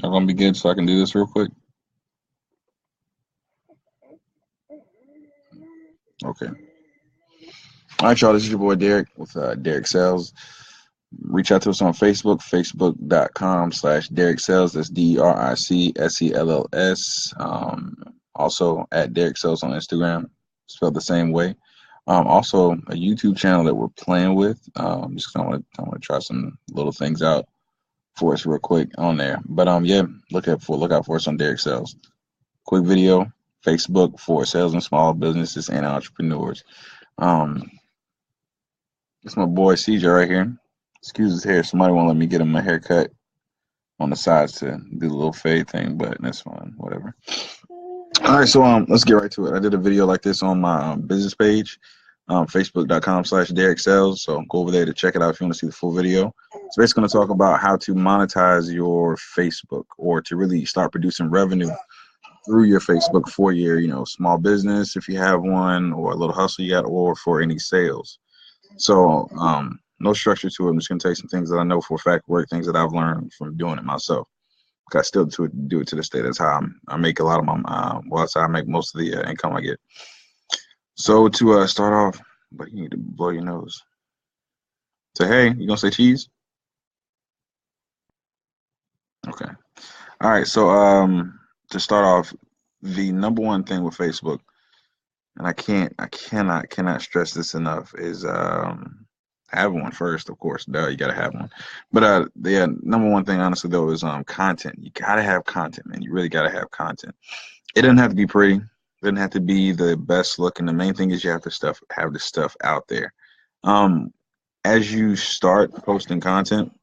Y'all gonna be good so I can do this real quick? Okay. All right, y'all. This is your boy Derek with Derek Sales. Reach out to us on Facebook, facebook.com/Derek Sales. That's DRICSELLS. Also at Derek Sales on Instagram, spelled the same way. Also a YouTube channel that we're playing with. Just I want to try some little things out for us real quick on there. But yeah, look out for us on Derek Sales. Quick video, Facebook for sales and small businesses and entrepreneurs. Um, it's my boy CJ right here. Excuse his hair. Somebody won't let me get him a haircut on the sides to do the little fade thing, but that's fine. Whatever. All right, so let's get right to it. I did a video like this on my business page, facebook.com/Derek Sales. So go over there to check it out if you want to see the full video. It's basically going to talk about how to monetize your Facebook or to really start producing revenue through your Facebook for your, small business if you have one, or a little hustle you got, or for any sales. So no structure to it. I'm just going to tell you some things that I know for a fact work, things that I've learned from doing it myself. I still do it to this day. That's how I make a lot of my, that's how I make most of the income I get. So to start off, but you need to blow your nose. Say, hey, you gonna say cheese? Okay. All right. So to start off, the number one thing with Facebook, and I cannot stress this enough, is have one first, of course. Duh, you gotta have one. But number one thing, honestly though, is content. You gotta have content, man. You really gotta have content. It doesn't have to be pretty. It doesn't have to be the best looking. The main thing is you have to have the stuff out there. As you start posting content,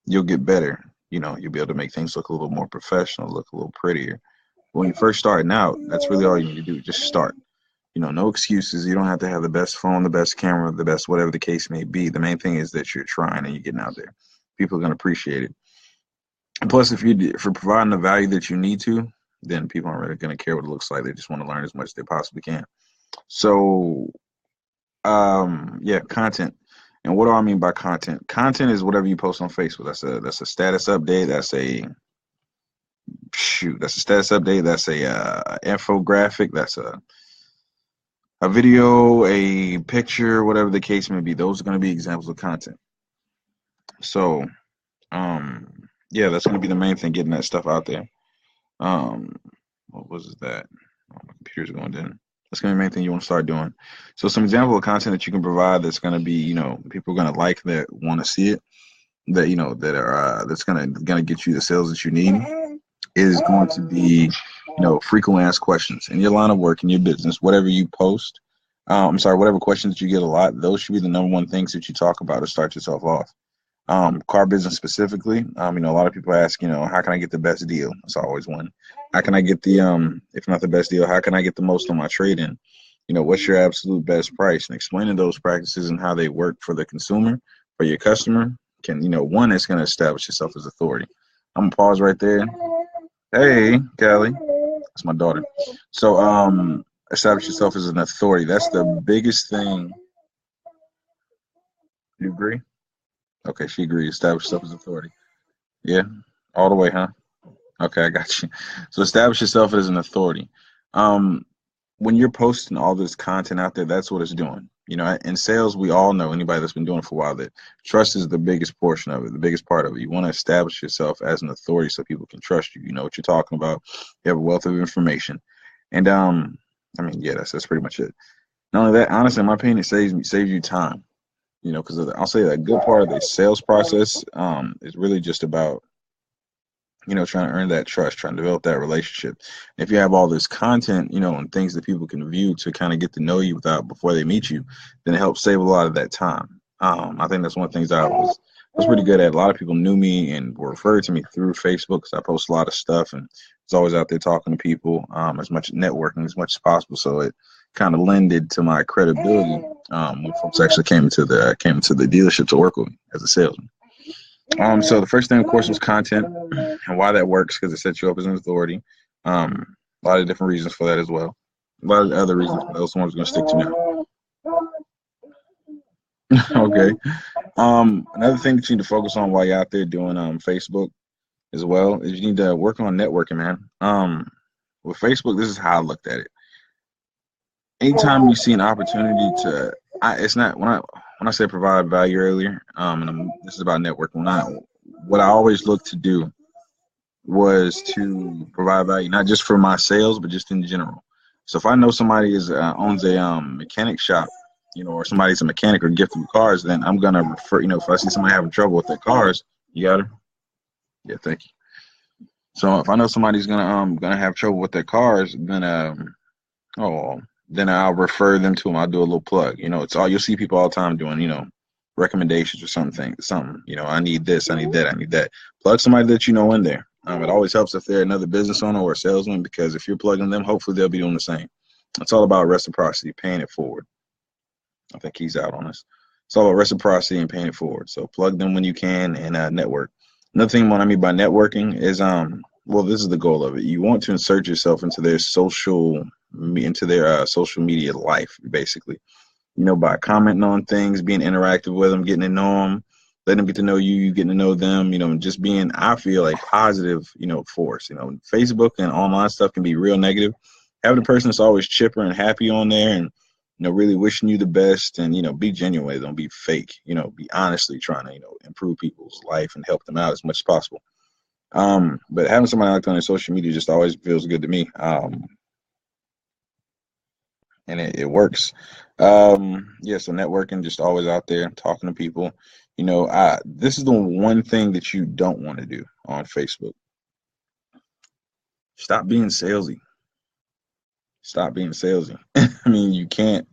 you'll get better. You'll be able to make things look a little more professional, look a little prettier. When you're first starting out, that's really all you need to do. Just start. No excuses. You don't have to have the best phone, the best camera, the best whatever the case may be. The main thing is that you're trying and you're getting out there. People are going to appreciate it. And plus, if you're providing the value that you need to, then people aren't really going to care what it looks like. They just want to learn as much as they possibly can. So, content. And what do I mean by content? Content is whatever you post on Facebook. That's a status update. That's a status update. That's a infographic. That's a video, a picture, whatever the case may be. Those are going to be examples of content. So, that's going to be the main thing, getting that stuff out there. What was that? Oh, my computer's going down. That's going to be the main thing you want to start doing. So some example of content that you can provide that's going to be, people are going to like, that want to see it, that that's going to get you the sales that you need, is going to be, frequently asked questions in your line of work, in your business, whatever you post. Whatever questions you get a lot, those should be the number one things that you talk about to start yourself off. Car business specifically, a lot of people ask, how can I get the best deal? That's always one. How can I get the, if not the best deal, how can I get the most on my trade-in? What's your absolute best price? And explaining those practices and how they work for the consumer, for your customer, can, one, it's going to establish yourself as authority. I'm going to pause right there. Hey, Callie. That's my daughter. So, establish yourself as an authority. That's the biggest thing. You agree? Okay, she agrees. Establish yourself as authority. Yeah, all the way, huh? Okay, I got you. So establish yourself as an authority. When you're posting all this content out there, that's what it's doing. In sales, we all know, anybody that's been doing it for a while, that trust is the biggest portion of it, the biggest part of it. You want to establish yourself as an authority so people can trust you. You know what you're talking about. You have a wealth of information. And that's pretty much it. Not only that, honestly, in my opinion, it saves you time. Because I'll say that a good part of the sales process is really just about, trying to earn that trust, trying to develop that relationship. And if you have all this content, and things that people can view to kind of get to know you before they meet you, then it helps save a lot of that time. I think that's one of the things I was pretty good at. A lot of people knew me and were referred to me through Facebook because I post a lot of stuff and was always out there talking to people, as much networking as much as possible. So it kind of lended to my credibility when folks actually came into the dealership to work with me as a salesman. So the first thing, of course, was content and why that works, because it sets you up as an authority. A lot of different reasons for that as well. A lot of other reasons, but those ones are going to stick to now. Okay. Another thing that you need to focus on while you're out there doing Facebook as well is you need to work on networking, man. With Facebook, this is how I looked at it. Anytime you see an opportunity to, it's not when I said provide value earlier. This is about networking. What I always look to do was to provide value, not just for my sales, but just in general. So if I know somebody owns a mechanic shop, or somebody's a mechanic or gifted with cars, then I'm gonna refer. If I see somebody having trouble with their cars, you got her. Yeah, thank you. So if I know somebody's gonna have trouble with their cars, oh, then I'll refer them to them. I'll do a little plug. It's all you'll see people all the time doing. Recommendations or something. Something. I need this. I need that. I need that. Plug somebody that you know in there. It always helps if they're another business owner or a salesman because if you're plugging them, hopefully they'll be doing the same. It's all about reciprocity, paying it forward. I think he's out on us. It's all about reciprocity and paying it forward. So plug them when you can and network. Another thing what I mean by networking is well, this is the goal of it. You want to insert yourself into their social media life, basically. By commenting on things, being interactive with them, getting to know them, letting them get to know you, you getting to know them, and just being, I feel like positive, force. Facebook and online stuff can be real negative. Having a person that's always chipper and happy on there and, really wishing you the best and, be genuine, don't be fake, be honestly trying to, improve people's life and help them out as much as possible. But having somebody like that on their social media just always feels good to me. And it works. Yeah, so networking, just always out there talking to people. This is the one thing that you don't want to do on Facebook. Stop being salesy. Stop being salesy. I mean, you can't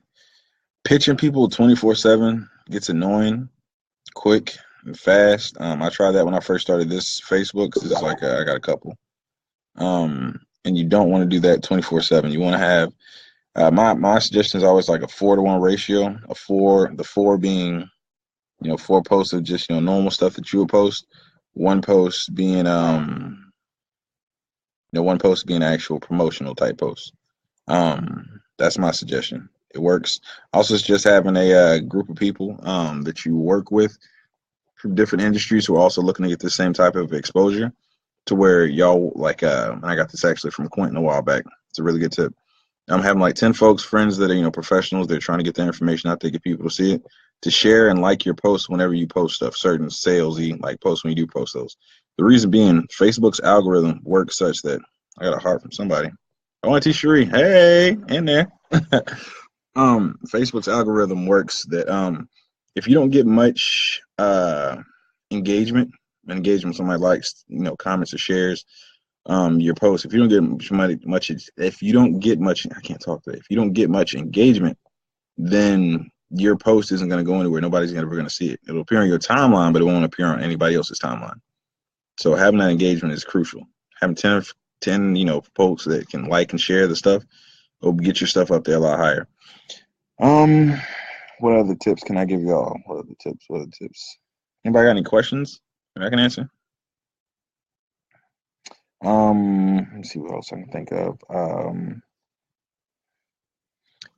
pitching people 24/7 gets annoying, quick and fast. I tried that when I first started this Facebook because it's like I got a couple. And you don't want to do that 24/7. You want to have my suggestion is always like a 4-to-1 ratio. The four being, 4 posts of just normal stuff that you would post. One post being one post being actual promotional type post. That's my suggestion. It works. Also, it's just having a group of people that you work with from different industries who are also looking to get the same type of exposure to where y'all like. And I got this actually from Quentin a while back. It's a really good tip. I'm having like 10 folks, friends that are, professionals. They're trying to get their information out there, get people to see it, to share and like your posts whenever you post stuff, certain salesy like posts when you do post those. The reason being, Facebook's algorithm works such that I got a heart from somebody. I want to Cherie. Hey, in there. Facebook's algorithm works that if you don't get much engagement, somebody likes, comments or shares, your post. If you don't get much, I can't talk today. If you don't get much engagement, then your post isn't going to go anywhere. Nobody's ever going to see it. It'll appear on your timeline, but it won't appear on anybody else's timeline. So having that engagement is crucial. Having 10 folks that can like and share the stuff will get your stuff up there a lot higher. What other tips can I give y'all? What other tips? Anybody got any questions I can answer? Let's see what else I can think of.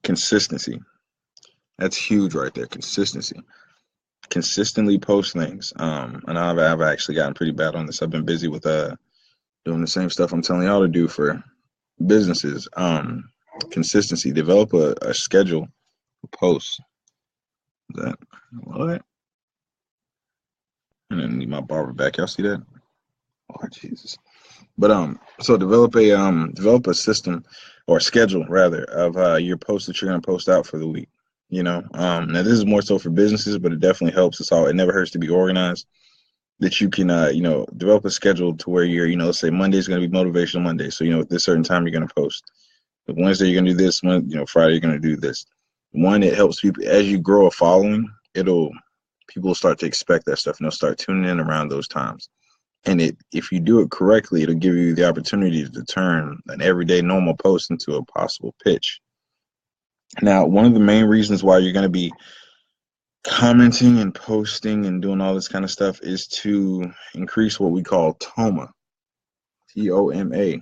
Consistency. That's huge right there. Consistency. Consistently post things. And I've actually gotten pretty bad on this. I've been busy with doing the same stuff I'm telling y'all to do for businesses. Consistency. Develop a schedule of posts. That what? And then need my barber back. Y'all see that? Oh Jesus. But so develop a system or a schedule rather of your posts that you're gonna post out for the week. Now this is more so for businesses, but it definitely helps. It never hurts to be organized. That you can develop a schedule to where you're let's say Monday's gonna be motivational Monday. So at this certain time you're gonna post. Wednesday you're gonna do this. Friday you're gonna do this. One, it helps people as you grow a following. People will start to expect that stuff and they'll start tuning in around those times. And if you do it correctly, it'll give you the opportunity to turn an everyday normal post into a possible pitch. Now, one of the main reasons why you're going to be commenting and posting and doing all this kind of stuff is to increase what we call TOMA, TOMA,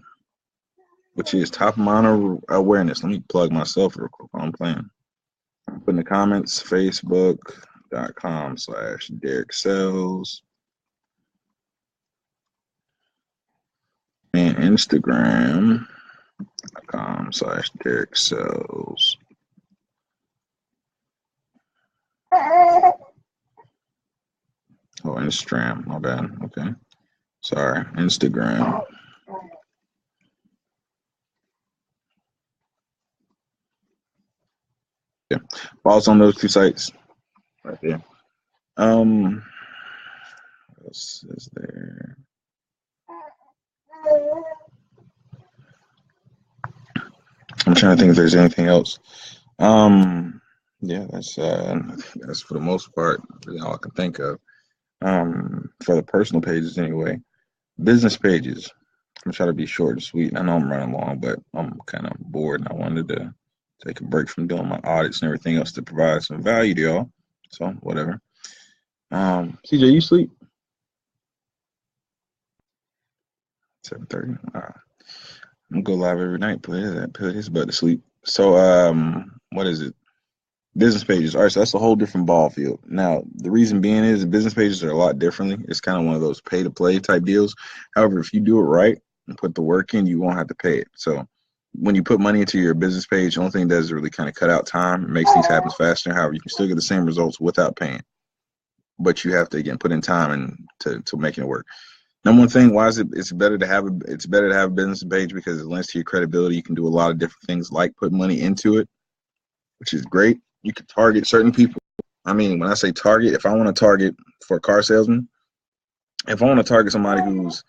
which is top of mind awareness. Let me plug myself real quick while I'm playing. Put in the comments, facebook.com/Derek Sells. and Instagram.com/Derek Sells. Oh, Instagram, my bad. Okay. Sorry, Instagram. Yeah. Follow on those two sites right there. What else is there? I'm trying to think if there's anything else. Yeah, that's for the most part really all I can think of. For the personal pages anyway. Business pages. I'm trying to be short and sweet. I know I'm running long, but I'm kind of bored and I wanted to take a break from doing my audits and everything else to provide some value to y'all. So whatever. CJ, you sleep? 7:30. I'm gonna go live every night. Put his butt to sleep. So what is it? Business pages. All right, so that's a whole different ball field. Now, the reason being is the business pages are a lot differently. It's kind of one of those pay to play type deals. However, if you do it right and put the work in, you won't have to pay it. So when you put money into your business page, the only thing it does is really kind of cut out time. It makes things happen faster. However, you can still get the same results without paying. But you have to again put in time and to making it work. Number one thing, why is it's better to have a business page because it lends to your credibility. You can do a lot of different things like put money into it, which is great. You can target certain people. I mean, when I say target, if I want to target for a car salesman, if I want to target somebody who's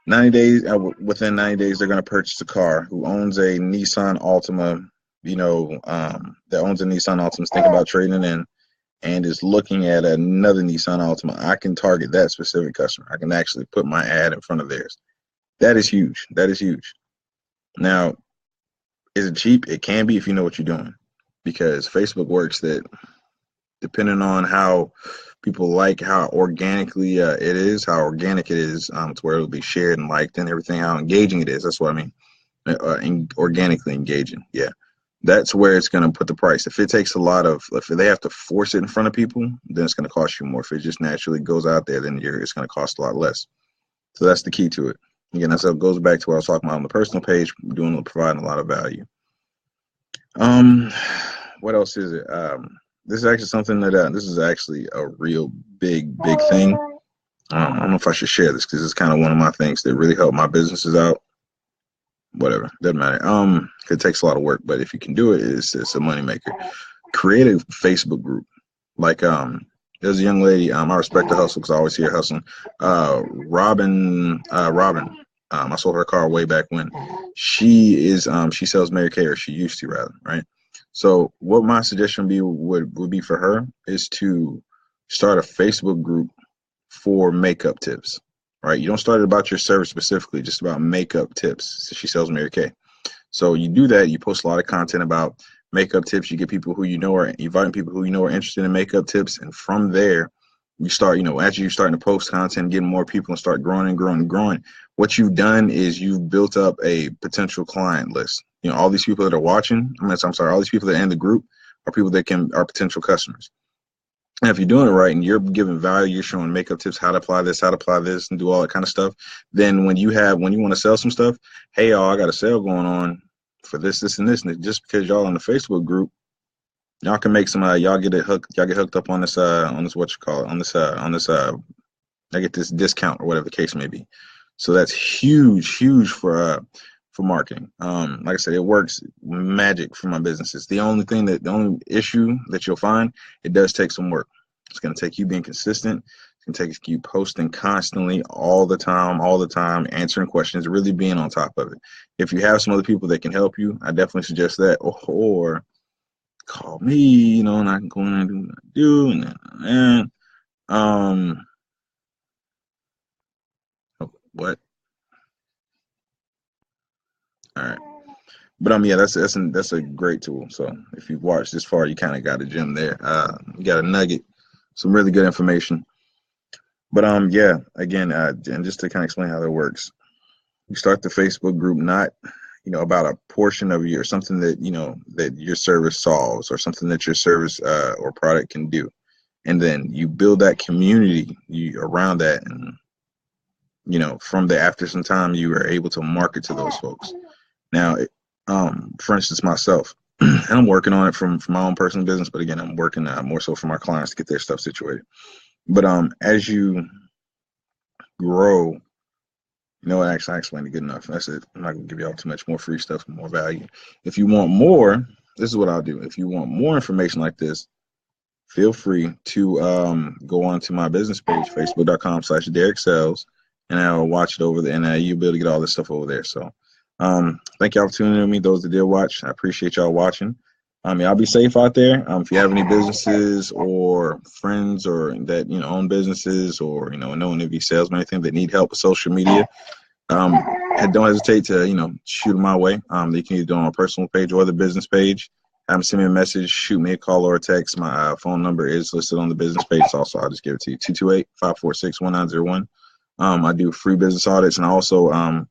90 days, within 90 days, they're going to purchase a car, who owns a Nissan Altima, that owns a Nissan Altima, is thinking about trading in and is looking at another Nissan Altima, I can target that specific customer. I can actually put my ad in front of theirs. That is huge. That is huge. Now, is it cheap? It can be if you know what you're doing, because Facebook works that depending on how people like how organically how organic it is, to where it'll be shared and liked and everything, how engaging it is. That's what I mean. Organically engaging. Yeah. That's where it's going to put the price. If it takes if they have to force it in front of people, then it's going to cost you more. If it just naturally goes out there, then it's going to cost a lot less. So that's the key to it. Again, that's it goes back to what I was talking about on the personal page, providing a lot of value. What else is it? This is actually something that this is actually a real big thing. I don't know if I should share this because it's kind of one of my things that really help my businesses out. Whatever, doesn't matter. It takes a lot of work, but if you can do it, it's a moneymaker. Create a Facebook group. Like there's a young lady. I respect the hustle because I always see her hustling. Robin. I sold her car way back when. She sells Mary Kay, or she used to rather, right? So what my suggestion would be for her is to start a Facebook group for makeup tips, right? You don't start it about your service specifically, just about makeup tips. So she sells Mary Kay. So you do that. You post a lot of content about makeup tips. You get people who you know are inviting people who you know are interested in makeup tips, and from there, you start. After you're starting to post content, getting more people, and start growing and growing and growing. What you've done is you've built up a potential client list. All these people that are watching. All these people that are in the group are people that are potential customers. And if you're doing it right and you're giving value, you're showing makeup tips, how to apply this, and do all that kind of stuff. Then when you want to sell some stuff, hey y'all, I got a sale going on for this, and this, and just because y'all in the Facebook group, y'all can make some y'all get hooked up on this I get this discount or whatever the case may be. So that's huge for marketing. Like I said, it works magic for my businesses. The only issue that you'll find, it does take some work. It's going to take you being consistent. It's going to take you posting constantly all the time, answering questions, really being on top of it. If you have some other people that can help you, I definitely suggest that, or call me, and I can go in and do what I do. And what? All right. But yeah, that's a great tool. So if you've watched this far, you kind of got a gem there. You got a nugget, some really good information. But yeah, again, and just to kind of explain how that works, you start the Facebook group not about a portion of you or something that that your service solves or something that your service or product can do, and then you build that community around that, and from the after some time, you are able to market to those folks. Now, for instance, myself, and I'm working on it from my own personal business, but again, I'm working more so for my clients to get their stuff situated. But as you grow, actually, I explained it good enough. That's it. I'm not gonna give y'all too much more free stuff, more value. If you want more, this is what I'll do. If you want more information like this, feel free to go on to my business page, facebook.com/DerekSells, and I'll watch it over there, and you'll be able to get all this stuff over there. So thank y'all for tuning in with me. Those that did watch, I appreciate y'all watching. Y'all be safe out there. If you have any businesses or friends or that own businesses or know any of you salesmen, anything that need help with social media, don't hesitate to shoot them my way. You can either do it on my personal page or the business page. Send me a message, shoot me a call or a text. My phone number is listed on the business page. Also, I'll just give it to you, 228-546-1901. I do free business audits, and also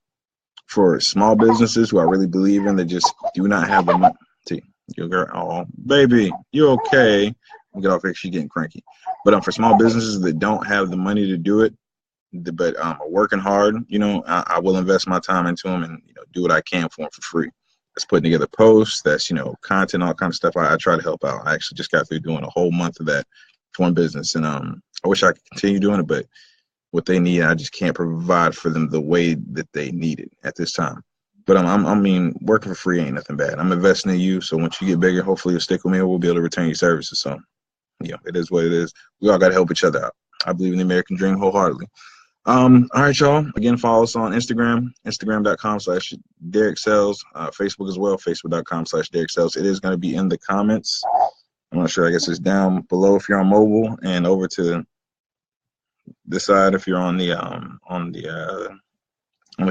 for small businesses who I really believe in that just do not have the money. Your girl, oh baby, you okay? We'll get off here. She's getting cranky. But for small businesses that don't have the money to do it, but are working hard, I will invest my time into them and do what I can for them for free. That's putting together posts, that's content, all kind of stuff. I try to help out. I actually just got through doing a whole month of that for one business, and I wish I could continue doing it, but what they need, I just can't provide for them the way that they need it at this time. But working for free ain't nothing bad. I'm investing in you, so once you get bigger, hopefully you'll stick with me and we'll be able to return your services. So, it is what it is. We all got to help each other out. I believe in the American dream wholeheartedly. All right, y'all. Again, follow us on Instagram, instagram.com/DerekSells, Facebook as well, facebook.com/DerekSells. It is going to be in the comments. I'm not sure. I guess it's down below if you're on mobile, and over to this side if you're on the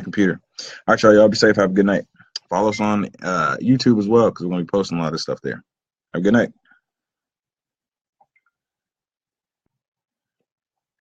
computer. All right, y'all be safe. Have a good night. Follow us on YouTube as well, because we're going to be posting a lot of stuff there. Have a good night.